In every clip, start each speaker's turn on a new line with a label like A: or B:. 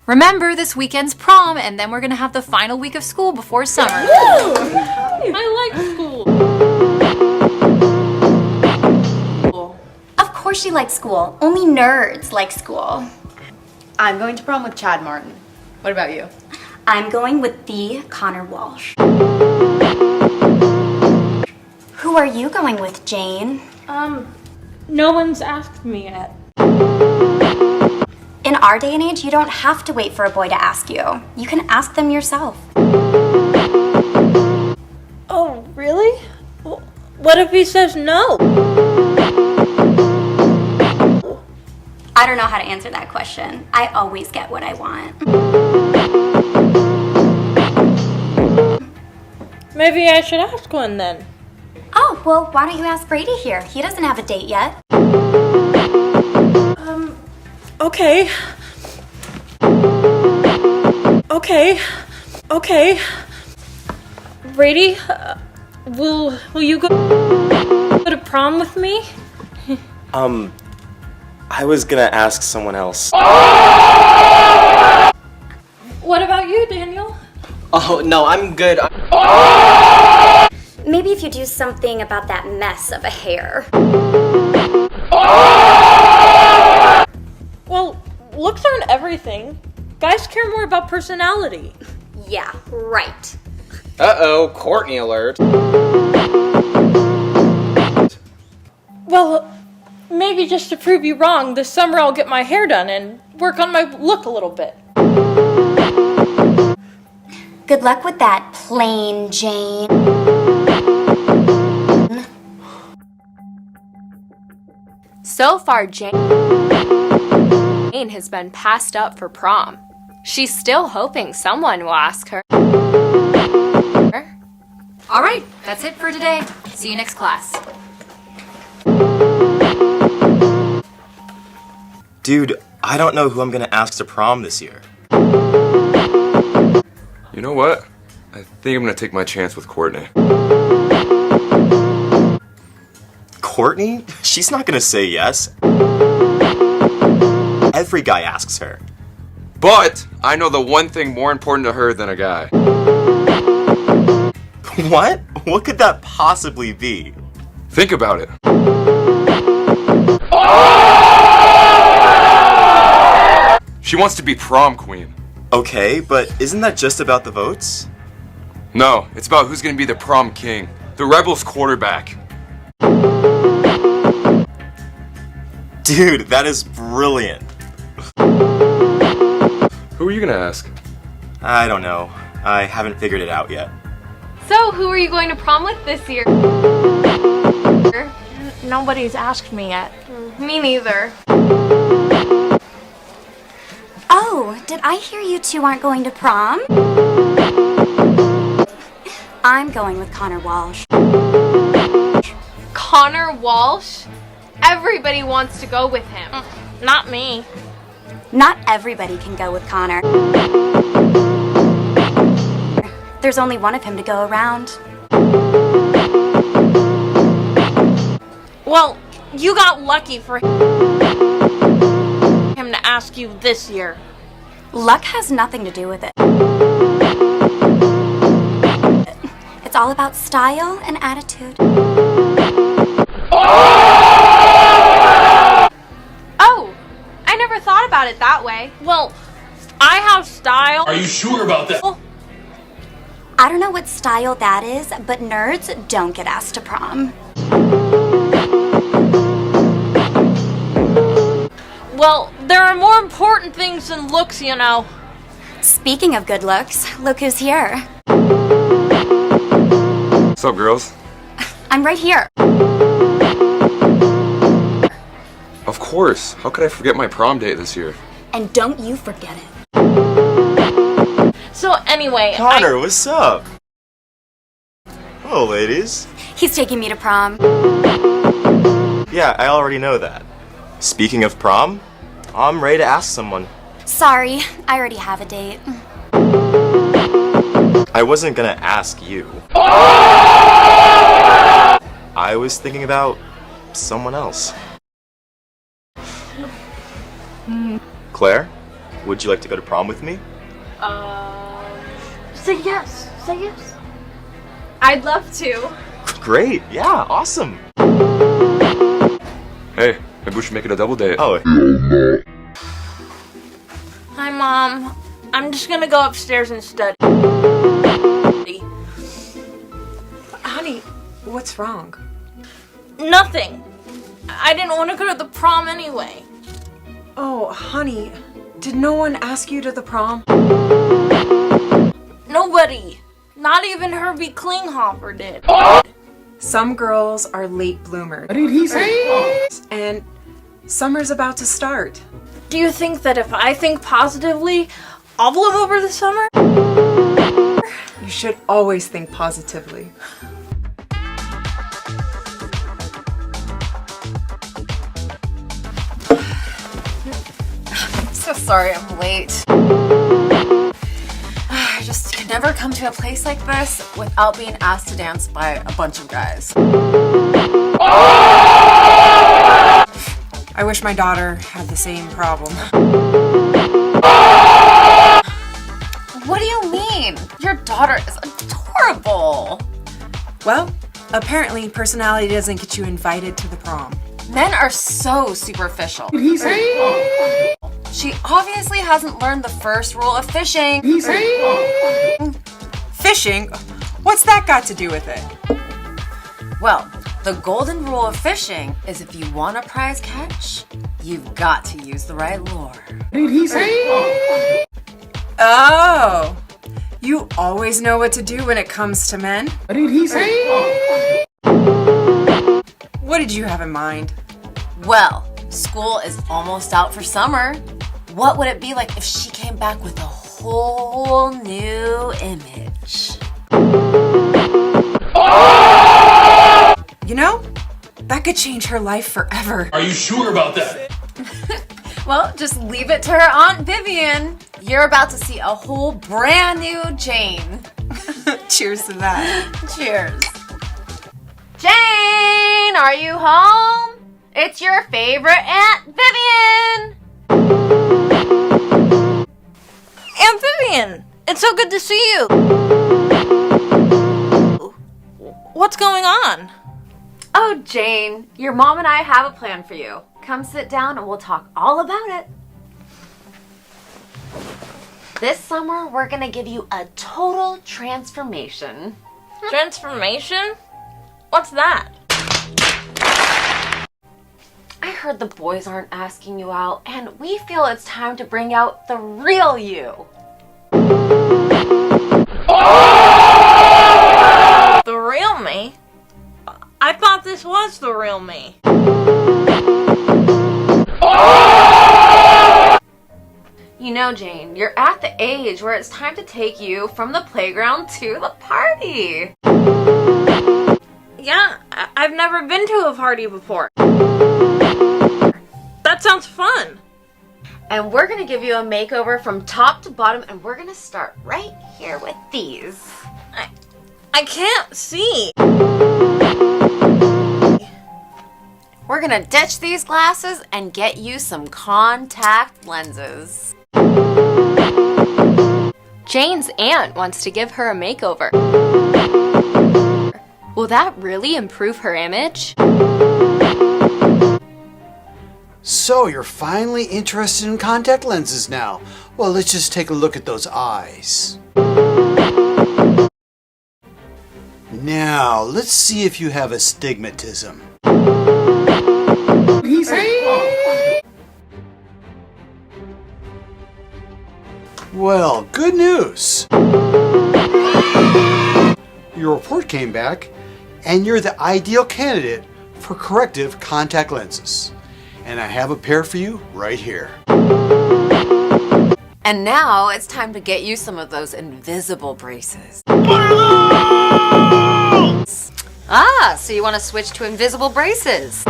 A: Remember, this weekend's prom, and then we're gonna have the final week of school before summer.
B: Woo! I like school.
C: Of course she likes school. Only nerds like school.
D: I'm going to prom with Chad Martin. What about you?
C: I'm going with the Connor Walsh. Who are you going with, Jane?
B: No one's asked me yet.
C: In our day and age, you don't have to wait for a boy to ask you. You can ask them yourself.
B: Oh, really? What if he says no?
C: I don't know how to answer that question. I always get what I want.
B: Maybe I should ask one then.
C: Oh, well, why don't you ask Brady here? He doesn't have a date yet.
B: Okay. Okay. Brady, will you go to prom with me?
E: I was gonna ask someone else.
B: What about you, Daniel?
F: Oh, no, I'm good.
C: Maybe if you do something about that mess of a hair.
B: Well, looks aren't everything. Guys care more about personality.
C: Yeah, right.
F: Uh-oh, Courtney alert.
B: Well, maybe just to prove you wrong, this summer I'll get my hair done and work on my look a little bit.
C: Good luck with that, plain Jane.
A: So far, Jane has been passed up for prom. She's still hoping someone will ask her. All right, that's it for today. See you next class.
E: Dude, I don't know who I'm gonna ask to prom this year.
G: You know what? I think I'm gonna take my chance with Courtney.
E: Courtney? She's not gonna say yes. Every guy asks her.
G: But I know the one thing more important to her than a guy.
E: What? What could that possibly be?
G: Think about it. She wants to be prom queen.
E: Okay, but isn't that just about the votes?
G: No, it's about who's gonna be the prom king. The Rebels quarterback.
E: Dude, that is brilliant.
G: Who are you gonna ask?
E: I don't know. I haven't figured it out yet.
A: So, who are you going to prom with this year?
B: Nobody's asked me yet.
A: Me neither.
C: Oh, did I hear you two aren't going to prom? I'm going with Connor Walsh.
A: Connor Walsh? Everybody wants to go with him.
B: Not me.
C: Not everybody can go with Connor. There's only one of him to go around.
B: Well, you got lucky for him to ask you this year.
C: Luck has nothing to do with it. It's all about style and attitude.
A: Oh, I never thought about it that way.
B: Well, I have style.
H: Are you sure about that?
C: I don't know what style that is, but nerds don't get asked to prom.
B: Well, there are more important things than looks, you know.
C: Speaking of good looks, look who's here.
G: What's up, girls?
C: I'm right here.
G: Of course. How could I forget my prom date this year?
C: And don't you forget it.
B: So anyway,
E: Connor, what's up? Hello, ladies.
C: He's taking me to prom.
E: Yeah, I already know that. Speaking of prom, I'm ready to ask someone.
C: Sorry, I already have a date.
E: I wasn't gonna ask you. I was thinking about someone else. Claire? Would you like to go to prom with me?
B: Say yes. Say yes.
A: I'd love to.
E: Great, yeah, awesome.
G: Hey, maybe we should make it a double date.
E: Oh,
B: Hi, Mom. I'm just gonna go upstairs and study.
H: Honey, what's wrong?
B: Nothing. I didn't want to go to the prom anyway.
H: Oh, honey, did no one ask you to the prom?
B: Nobody. Not even Herbie Klinghoffer did.
H: Some girls are late bloomers. What did he say? And summer's about to start.
B: Do you think that if I think positively, I'll bloom over the summer?
H: You should always think positively.
D: So sorry I'm late. I just can never come to a place like this without being asked to dance by a bunch of guys.
H: I wish my daughter had the same problem.
D: What do you mean? Your daughter is adorable.
H: Well, apparently personality doesn't get you invited to the prom.
D: Men are so superficial. What did he say? She obviously hasn't learned the first rule of fishing.
H: Fishing? What's that got to do with it?
D: Well, the golden rule of fishing is if you want a prize catch, you've got to use the right lure. What did he say?
H: Oh, you always know what to do when it comes to men?
D: What did he say?
H: What did you have in mind?
D: Well, school is almost out for summer. What would it be like if she came back with a whole new image?
H: You know, that could change her life forever.
I: Are you sure about that?
D: Well, just leave it to her Aunt Vivian. You're about to see a whole brand new Jane.
H: Cheers to that.
D: Cheers. Jane, are you home? It's your favorite Aunt Vivian.
B: Aunt Vivian, it's so good to see you. What's going on?
D: Oh, Jane, your mom and I have a plan for you. Come sit down and we'll talk all about it. This summer, we're gonna give you a total transformation.
B: Transformation? What's that?
D: I heard the boys aren't asking you out, and we feel it's time to bring out the real you.
B: The real me? I thought this was the real me.
D: You know, Jane, you're at the age where it's time to take you from the playground to the party.
B: Yeah, I've never been to a party before. That sounds fun.
D: And we're gonna give you a makeover from top to bottom, and we're gonna start right here with these.
B: I can't see.
D: We're gonna ditch these glasses and get you some contact lenses.
A: Jane's aunt wants to give her a makeover. Will that really improve her image?
J: So you're finally interested in contact lenses now. Well, let's just take a look at those eyes. Now, let's see if you have astigmatism. Well, good news. Your report came back, and you're the ideal candidate for corrective contact lenses. And I have a pair for you right here.
D: And now it's time to get you some of those invisible braces. Ah, so you want to switch to invisible braces?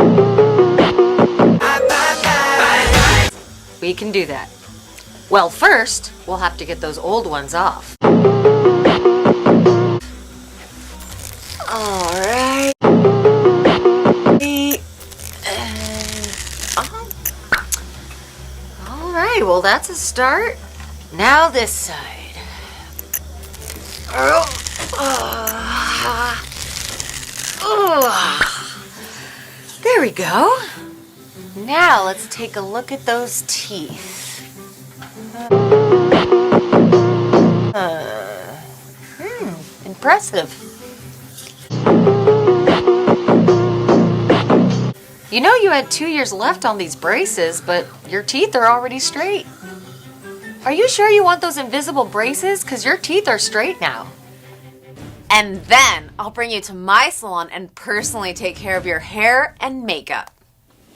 D: We can do that. Well, first, we'll have to get those old ones off. All right. All right, well, Well, that's a start. Now this side. There we go. Now let's take a look at those teeth. Impressive. You know you had 2 years left on these braces, but your teeth are already straight. Are you sure you want those invisible braces? Because your teeth are straight now. And then I'll bring you to my salon and personally take care of your hair and makeup.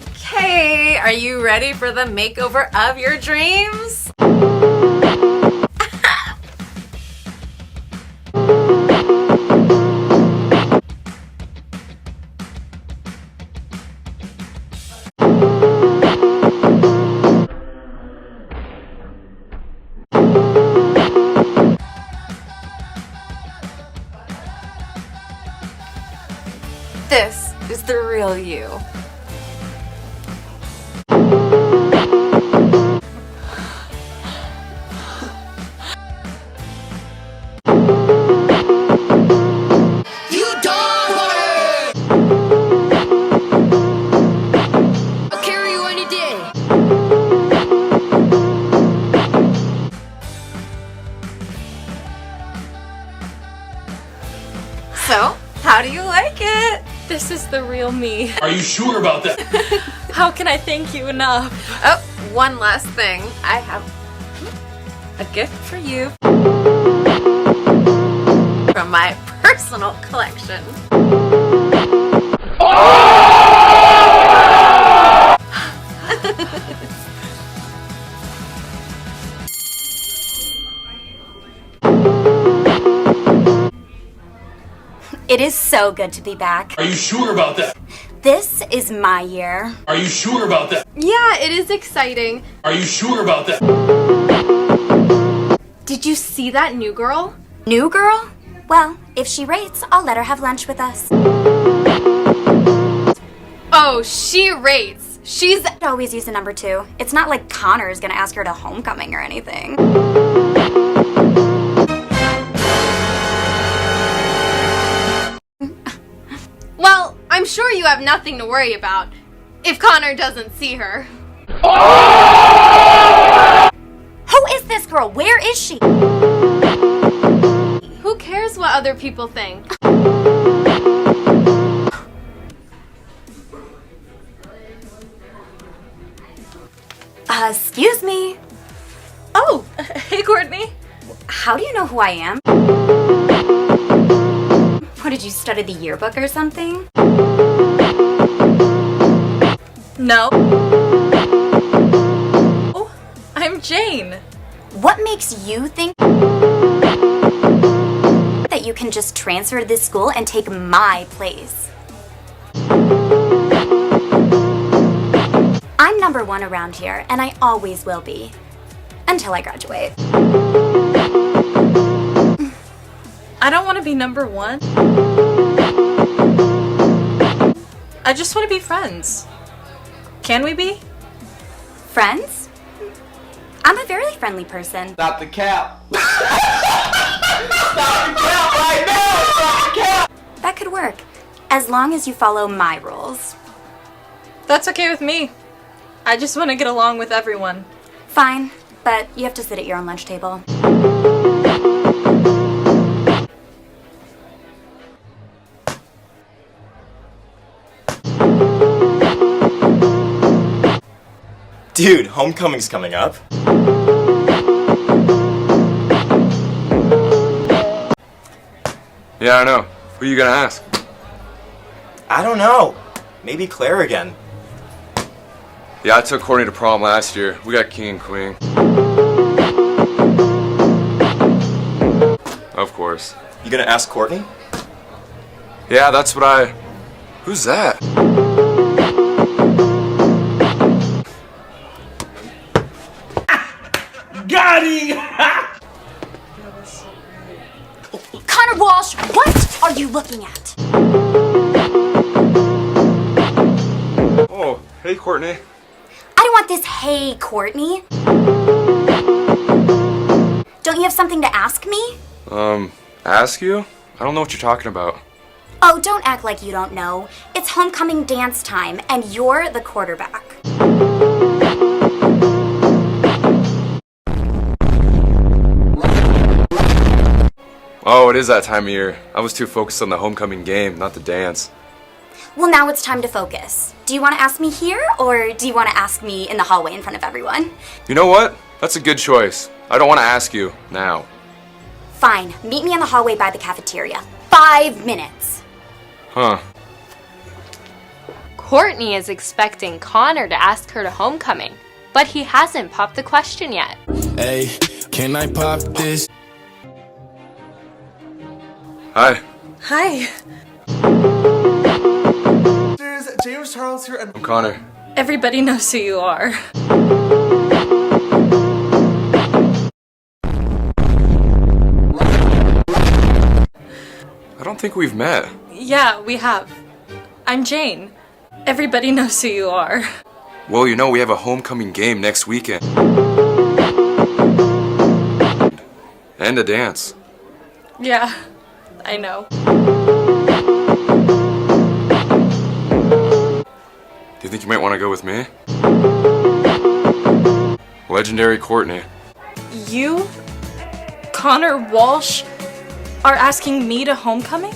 D: Okay, are you ready for the makeover of your dreams? This is the real you. So, how do you like it?
B: This is the real me.
I: Are you sure about that?
B: How can I thank you enough?
D: Oh, one last thing. I have a gift for you from my personal collection.
C: It is so good to be back.
I: Are you sure about that?
C: This is my year.
I: Are you sure about that?
A: Yeah, it is exciting.
I: Are you sure about that?
A: Did you see that new girl?
C: New girl? Well, if she rates, I'll let her have lunch with us.
A: Oh, she rates. She's
C: Always use the number 2. It's not like Connor is gonna ask her to homecoming or anything.
A: Well, I'm sure you have nothing to worry about if Connor doesn't see her.
C: Who is this girl? Where is she?
A: Who cares what other people think?
C: Excuse me.
B: Oh, hey Courtney.
C: How do you know who I am? What, did you study the yearbook or something?
B: No. Oh, I'm Jane.
C: What makes you think that you can just transfer to this school and take my place? I'm number 1 around here, and I always will be. Until I graduate.
B: I don't want to be number 1. I just want to be friends. Can we be?
C: Friends? I'm a very friendly person.
F: Stop the cap. Stop the cap right now. Stop the cap.
C: That could work, as long as you follow my rules.
B: That's okay with me. I just want to get along with everyone.
C: Fine, but you have to sit at your own lunch table.
E: Dude, homecoming's coming up.
G: Yeah, I know. Who you gonna ask?
E: I don't know. Maybe Claire again.
G: Yeah, I took Courtney to prom last year. We got king and queen. Of course.
E: You gonna ask Courtney?
G: Yeah, that's what I... Who's that?
I: Got him!
C: Connor Walsh, what are you looking at?
G: Oh, hey Courtney.
C: I don't want this hey, Courtney. Don't you have something to ask me?
G: Ask you? I don't know what you're talking about.
C: Oh, don't act like you don't know. It's homecoming dance time, and you're the quarterback.
G: Oh, it is that time of year. I was too focused on the homecoming game, not the dance.
C: Well, now it's time to focus. Do you want to ask me here, or do you want to ask me in the hallway in front of everyone?
G: You know what? That's a good choice. I don't want to ask you now.
C: Fine, meet me in the hallway by the cafeteria. 5 minutes.
G: Huh.
A: Courtney is expecting Connor to ask her to homecoming, but he hasn't popped the question yet.
I: Hey, can I pop this?
G: Hi.
B: Hi.
F: There's James Charles here and
G: I'm Connor.
B: Everybody knows who you are.
G: I don't think we've met.
B: Yeah, we have. I'm Jane. Everybody knows who you are.
G: Well, you know, we have a homecoming game next weekend. And a dance.
B: Yeah, I know.
G: Do you think you might want to go with me? Legendary Courtney.
B: You, Connor Walsh, are asking me to homecoming?